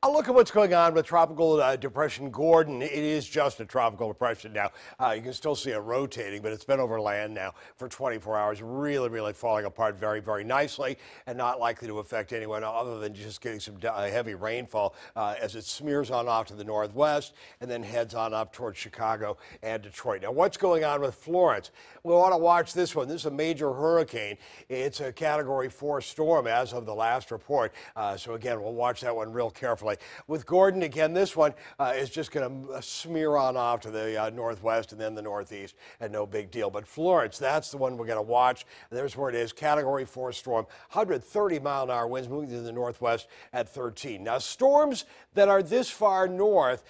I'll look at what's going on with Tropical Depression Gordon. It is just a tropical depression now. You can still see it rotating, but it's been over land now for 24 hours, really falling apart very nicely and not likely to affect anyone other than just getting some heavy rainfall as it smears on off to the northwest and then heads on up towards Chicago and Detroit. Now, what's going on with Florence? We want to watch this one. This is a major hurricane. It's a Category 4 storm as of the last report. So again, we'll watch that one real carefully. With Gordon, again, this one is just going to smear on off to the northwest and then the northeast, and no big deal. But Florence, that's the one we're going to watch. There's where it is, Category 4 storm, 130-mile-an-hour winds moving to the northwest at 13. Now, storms that are this far north,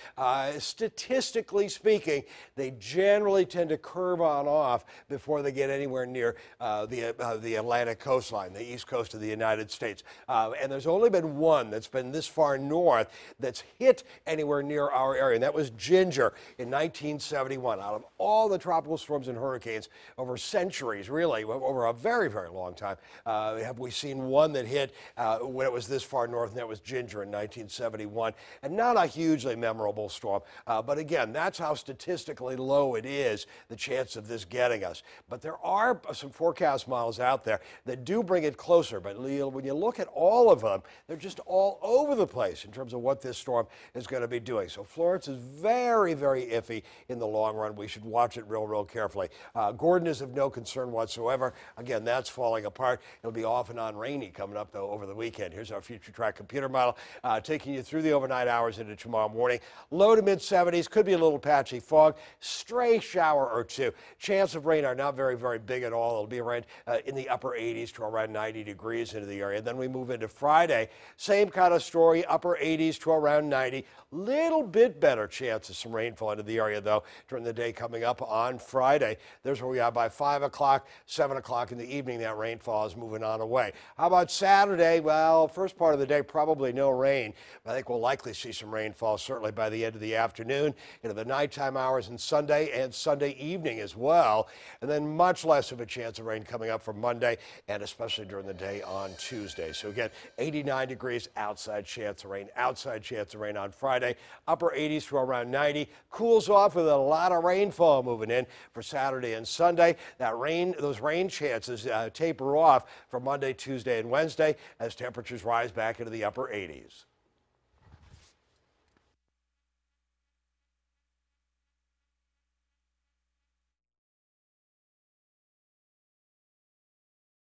statistically speaking, they generally tend to curve on off before they get anywhere near the Atlantic coastline, the east coast of the United States. And there's only been one that's been this far north that's hit anywhere near our area, and that was Ginger in 1971. Out of all the tropical storms and hurricanes over centuries, really, over a very long time, have we seen one that hit when it was this far north, and that was Ginger in 1971. And not a hugely memorable storm, but again, that's how statistically low it is, the chance of this getting us. But there are some forecast models out there that do bring it closer, but when you look at all of them, they're just all over the place in terms of what this storm is going to be doing. So Florence is very iffy in the long run. We should watch it real carefully. Gordon is of no concern whatsoever. Again, that's falling apart. It'll be off and on rainy coming up, though, over the weekend. Here's our future track computer model taking you through the overnight hours into tomorrow morning. Low to mid 70s, could be a little patchy fog, stray shower or two. Chance of rain are not very big at all. It'll be around in the upper 80s to around 90 degrees into the area. Then we move into Friday. Same kind of story, upper 80s to around 90. Little bit better chance of some rainfall into the area, though, during the day coming up on Friday. There's where we are by 5 o'clock, 7 o'clock in the evening. That rainfall is moving on away. How about Saturday? Well, first part of the day, probably no rain. I think we'll likely see some rainfall certainly by the end of the afternoon into the nighttime hours and Sunday evening as well. And then much less of a chance of rain coming up for Monday and especially during the day on Tuesday. So again, 89 degrees, outside chance of rain on Friday, upper 80s to around 90. Cools off with a lot of rainfall moving in for Saturday and Sunday. Those rain chances taper off for Monday, Tuesday, and Wednesday as temperatures rise back into the upper 80s.